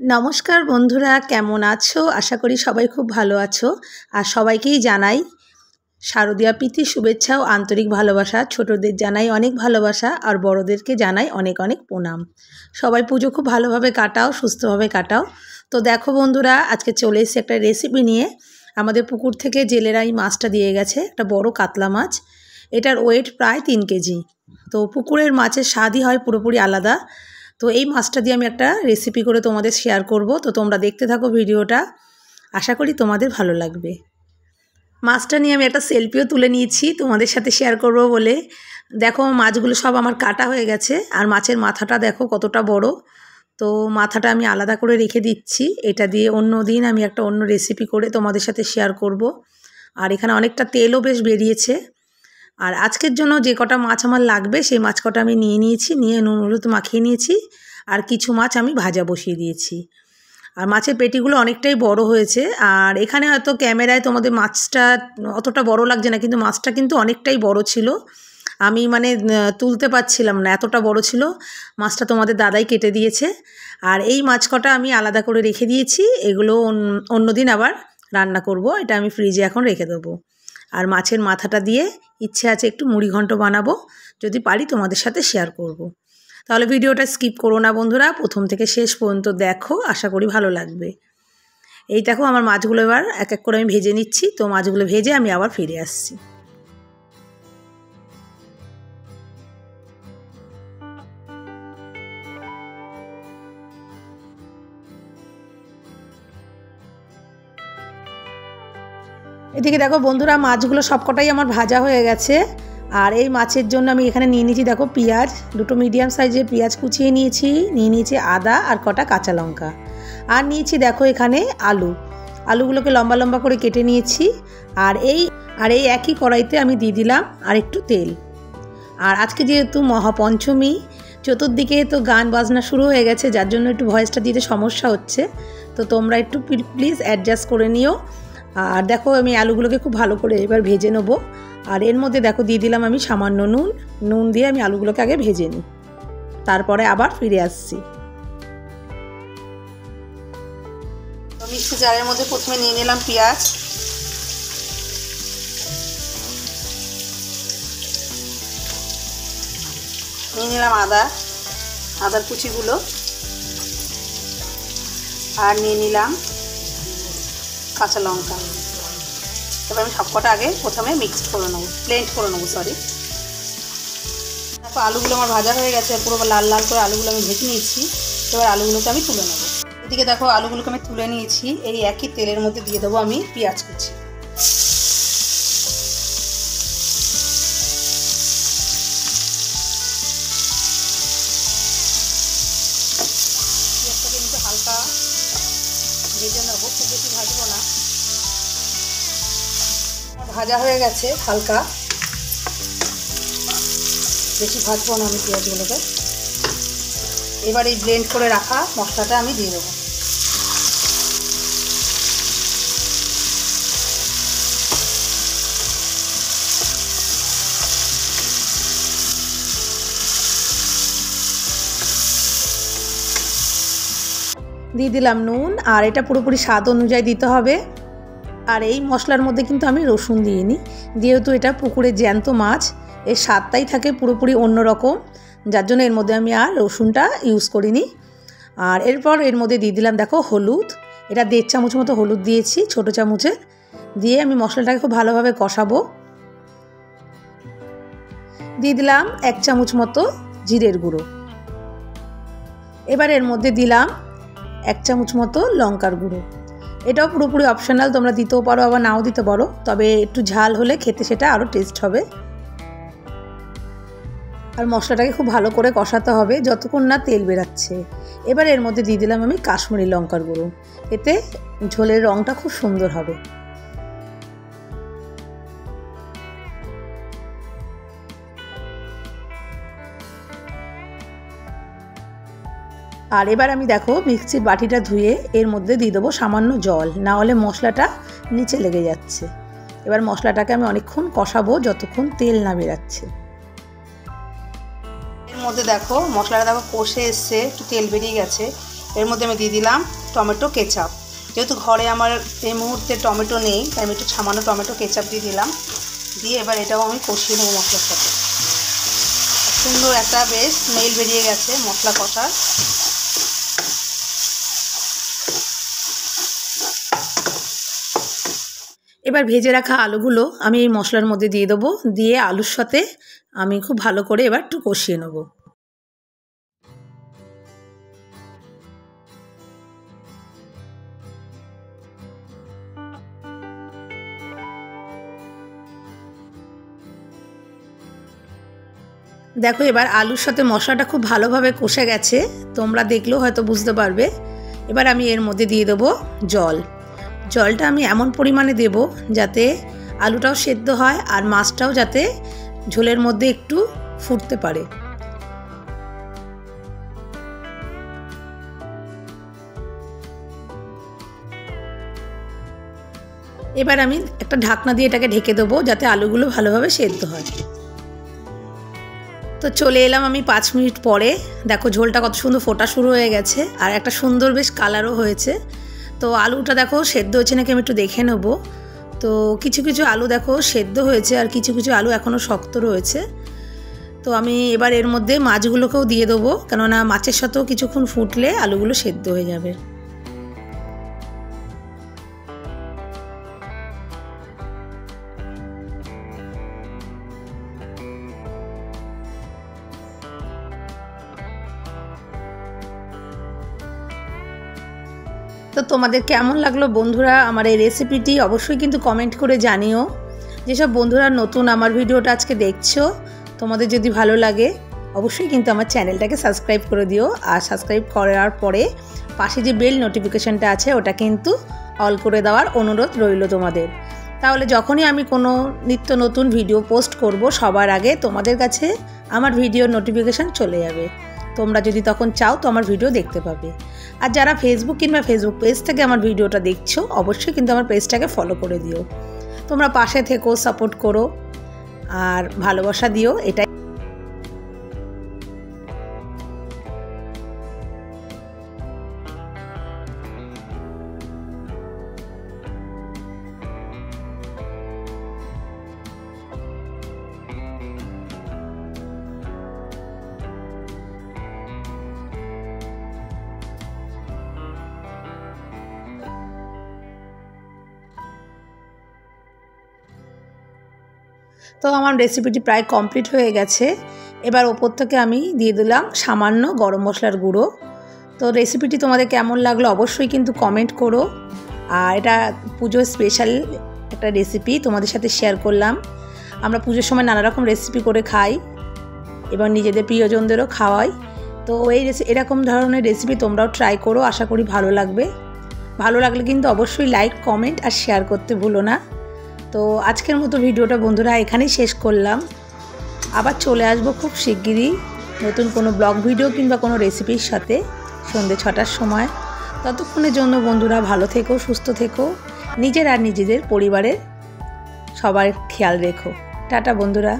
নমস্কার বন্ধুরা, কেমন আছো? আশা করি সবাই খুব ভালো আছো। আর সবাইকেই জানাই শারদীয়া প্রীতি শুভেচ্ছা ও আন্তরিক ভালোবাসা। ছোটদের জানাই অনেক ভালোবাসা আর বড়দেরকে জানাই অনেক অনেক প্রণাম। সবাই পুজো খুব ভালোভাবে কাটাও, সুস্থভাবে কাটাও। তো দেখো বন্ধুরা, আজকে চলে এসেছি একটা রেসিপি নিয়ে। আমাদের পুকুর থেকে জেলেরা এই মাছটা দিয়ে গেছে, একটা বড় কাতলা মাছ। এটার ওয়েট প্রায় 3 কেজি। তো পুকুরের মাছের স্বাদই হয় পুরোপুরি আলাদা। তো এই মাছটা দিয়ে আমি একটা রেসিপি করে তোমাদের শেয়ার করব। তো তোমরা দেখতে থাকো ভিডিওটা, আশা করি তোমাদের ভালো লাগবে। মাছটা নিয়ে আমি একটা সেলফিও তুলে নিয়েছি তোমাদের সাথে শেয়ার করব বলে। দেখো মাছগুলো সব আমার কাটা হয়ে গেছে, আর মাছের মাথাটা দেখো কতটা বড়। তো মাথাটা আমি আলাদা করে রেখে দিচ্ছি। এটা দিয়ে অন্য দিন আমি একটা অন্য রেসিপি করে তোমাদের সাথে শেয়ার করব। আর এখানে অনেকটা তেলও বেশ বেরিয়েছে। আর আজকের জন্য যে কটা মাছ আমার লাগবে সেই মাছ কটা আমি নিয়ে নিয়েছি, নিয়ে নুন হলুদ মাখিয়ে নিয়েছি। আর কিছু মাছ আমি ভাজা বসিয়ে দিয়েছি। আর মাছের পেটিগুলো অনেকটাই বড় হয়েছে। আর এখানে হয়তো ক্যামেরায় তোমাদের মাছটা অতটা বড় লাগছে না, কিন্তু মাছটা কিন্তু অনেকটাই বড় ছিল। আমি তুলতে পারছিলাম না, এতটা বড় ছিল মাছটা। তোমাদের দাদাই কেটে দিয়েছে। আর এই মাছ কটা আমি আলাদা করে রেখে দিয়েছি, এগুলো অন্য দিন আবার রান্না করব। এটা আমি ফ্রিজে এখন রেখে দেবো। আর মাছের মাথাটা দিয়ে ইচ্ছে আছে একটু মুড়ি ঘন্ট বানাবো, যদি পারি তোমাদের সাথে শেয়ার করব। তাহলে ভিডিওটা স্কিপ করো না বন্ধুরা, প্রথম থেকে শেষ পর্যন্ত দেখো, আশা করি ভালো লাগবে। এই দেখো আমার মাছগুলো এবার এক এক করে আমি ভেজে নিচ্ছি। তো মাছগুলো ভেজে আমি আবার ফিরে আসছি। এদিকে দেখো বন্ধুরা, মাছগুলো সবকটাই আমার ভাজা হয়ে গেছে। আর এই মাছের জন্য আমি এখানে নিয়ে নিয়েছি দেখো পেঁয়াজ, দুটো মিডিয়াম সাইজের পেঁয়াজ কুচিয়ে নিয়েছি, নিয়ে নিয়েছি আদা আর কটা কাঁচা লঙ্কা। আর নিয়েছি দেখো এখানে আলুগুলোকে লম্বা লম্বা করে কেটে নিয়েছি। আর এই একই কড়াইতে আমি দিয়ে দিলাম আর একটু তেল। আর আজকে যেহেতু মহাপঞ্চমী, চতুর্দিকে তো গান বাজনা শুরু হয়ে গেছে, যার জন্য একটু ভয়েসটা দিতে সমস্যা হচ্ছে। তো তোমরা একটু প্লিজ অ্যাডজাস্ট করে নিও। আর দেখো আমি আলুগুলোকে খুব ভালো করে এবার ভেজে নেবো। আর এর মধ্যে দেখো দিয়ে দিলাম আমি সামান্য নুন দিয়ে আমি আলুগুলোকে আগে ভেজে নিই, তারপরে আবার ফিরে আসছি। মিক্সি জারের মধ্যে প্রথমে নিয়ে নিলাম পেঁয়াজ, নিয়ে নিলাম আদার কুচিগুলো, আর নিয়ে নিলাম কাঁচা লঙ্কা। এবার আমি সবকটা আগে প্রথমে ব্লেন্ড করে নেবো। তারপর আলুগুলো আমার ভাজা হয়ে গেছে, পুরো লাল লাল করে আলুগুলো আমি ভেজে নিয়েছি। এবার আলুগুলোকে আমি তুলে নেবো। এদিকে দেখো আলুগুলোকে আমি তুলে নিয়েছি। এই একই তেলের মধ্যে দিয়ে দেবো আমি পেঁয়াজ কুচি। পেঁয়াজটাকে কিন্তু হালকা ভেজে নেবো, খুব বেশি ভাজবো না। ভাজা হয়ে গেছে হালকা, বেশি ভাজবো না আমি পেঁয়াজগুলোকে। এবার এই ব্লেন্ড করে রাখা মশলাটা আমি দিয়ে দেবো। দিয়ে দিলাম নুন, আর এটা পুরোপুরি স্বাদ অনুযায়ী দিতে হবে। আর এই মশলার মধ্যে কিন্তু আমি রসুন দিইনি, যেহেতু এটা পুকুরের জ্যান্ত মাছ, এর স্বাদটাই থাকে পুরোপুরি অন্যরকম, যার জন্য এর মধ্যে আমি আর রসুনটা ইউজ করিনি। আর এরপর এর মধ্যে দিয়ে দিলাম দেখো হলুদ, এটা 1.5 চামচ মতো হলুদ দিয়েছি ছোটো চামচে। দিয়ে আমি মশলাটাকে খুব ভালোভাবে কষাবো। দিয়ে দিলাম 1 চামচ মতো জিরের গুঁড়ো। এবার এর মধ্যে দিলাম 1 চামচ মতো লঙ্কার গুঁড়ো। এটাও পুরোপুরি অপশনাল, তোমরা দিতেও পারো আবার নাও দিতে পারো, তবে একটু ঝাল হলে খেতে সেটা আরও টেস্ট হবে। আর মশলাটাকে খুব ভালো করে কষাতে হবে যতক্ষণ না তেল বেরাচ্ছে। এবার এর মধ্যে দিয়ে দিলাম আমি কাশ্মীরি লঙ্কার গুঁড়ো, এতে ঝোলের রঙটা খুব সুন্দর হবে। আর এবার আমি দেখো মিক্সির বাটিটা ধুয়ে এর মধ্যে দিয়ে দেবো সামান্য জল, না হলে মশলাটা নিচে লেগে যাচ্ছে। এবার মশলাটাকে আমি অনেকক্ষণ কষাবো যতক্ষণ তেল না বেরাচ্ছে। এর মধ্যে দেখো মশলাটা দেখো কষে এসছে, একটু তেল বেরিয়ে গেছে। এর মধ্যে আমি দিয়ে দিলাম টমেটো কেচাপ। যেহেতু ঘরে আমার এই মুহূর্তে টমেটো নেই তাই আমি একটু সামান্য টমেটো কেচাপ দিয়ে দিলাম। দিয়ে এবার এটাও আমি কষিয়ে নেবো মশলার সাথে। সুন্দর একটা বেশ স্মেল বেরিয়ে গেছে মশলা কষার। এবার ভেজে রাখা আলুগুলো আমি এই মশলার মধ্যে দিয়ে দেবো। দিয়ে আলুর সাথে আমি খুব ভালো করে এবার একটু কষিয়ে নেব। দেখো এবার আলুর সাথে মশলাটা খুব ভালোভাবে কষে গেছে, তোমরা দেখলেও হয়তো বুঝতে পারবে। এবার আমি এর মধ্যে দিয়ে দেবো জল। জলটা আমি এমন পরিমাণে দেব যাতে আলুটাও সেদ্ধ হয় আর মাছটাও যাতে ঝোলের মধ্যে একটু ফুটতে পারে। এবার আমি একটা ঢাকনা দিয়ে এটাকে ঢেকে দেবো যাতে আলুগুলো ভালোভাবে সেদ্ধ হয়। তো চলে এলাম আমি 5 মিনিট পরে। দেখো ঝোলটা কত সুন্দর ফোটা শুরু হয়ে গেছে আর একটা সুন্দর বেশ কালারও হয়েছে। তো আলুটা দেখো সেদ্ধ হয়েছে নাকি আমি একটু দেখে নেব। তো কিছু কিছু আলু দেখো সেদ্ধ হয়েছে আর কিছু কিছু আলু এখনও শক্ত রয়েছে। তো আমি এবার এর মধ্যে মাছগুলোকেও দিয়ে দেবো, কেননা মাছের সাথেও কিছুক্ষণ ফুটলে আলুগুলো সেদ্ধ হয়ে যাবে। তো তোমাদের কেমন লাগলো বন্ধুরা আমার এই রেসিপিটি অবশ্যই কিন্তু কমেন্ট করে জানিও। যেসব বন্ধুরা নতুন আমার ভিডিওটা আজকে দেখছো, তোমাদের যদি ভালো লাগে অবশ্যই কিন্তু আমার চ্যানেলটাকে সাবস্ক্রাইব করে দিও। আর সাবস্ক্রাইব করার পরে পাশে যে বেল নোটিফিকেশানটা আছে ওটা কিন্তু অল করে দেওয়ার অনুরোধ রইল তোমাদের। তাহলে যখনই আমি কোনো নিত্য নতুন ভিডিও পোস্ট করব সবার আগে তোমাদের কাছে আমার ভিডিওর নোটিফিকেশান চলে যাবে। তোমরা যদি তখন চাও তো আমার ভিডিও দেখতে পাবে। আর যারা ফেসবুক কিংবা ফেসবুক পেজ থেকে আমার ভিডিওটা দেখছো অবশ্যই কিন্তু আমার পেজটাকে ফলো করে দিও। তোমরা পাশে থেকো, সাপোর্ট করো আর ভালোবাসা দিও, এটাই। তো আমার রেসিপিটি প্রায় কমপ্লিট হয়ে গেছে। এবার ওপর থেকে আমি দিয়ে দিলাম সামান্য গরম মশলার গুঁড়ো। তো রেসিপিটি তোমাদের কেমন লাগলো অবশ্যই কিন্তু কমেন্ট করো। আর এটা পুজোর স্পেশাল একটা রেসিপি তোমাদের সাথে শেয়ার করলাম। আমরা পুজোর সময় নানা রকম রেসিপি করে খাই এবং নিজেদের প্রিয়জনদেরও খাওয়াই। তো এরকম ধরনের রেসিপি তোমরাও ট্রাই করো, আশা করি ভালো লাগবে। ভালো লাগলে কিন্তু অবশ্যই লাইক, কমেন্ট আর শেয়ার করতে ভুলো না। তো আজকের মতো ভিডিওটা বন্ধুরা এখানেই শেষ করলাম। আবার চলে আসবো খুব শিগগিরই নতুন কোনো ব্লগ ভিডিও কিংবা কোনো রেসিপির সাথে সন্ধ্যে 6টার সময়। ততক্ষণের জন্য বন্ধুরা ভালো থেকো, সুস্থ থেকো, নিজের আর নিজেদের পরিবারের সবার খেয়াল রেখো। টাটা বন্ধুরা।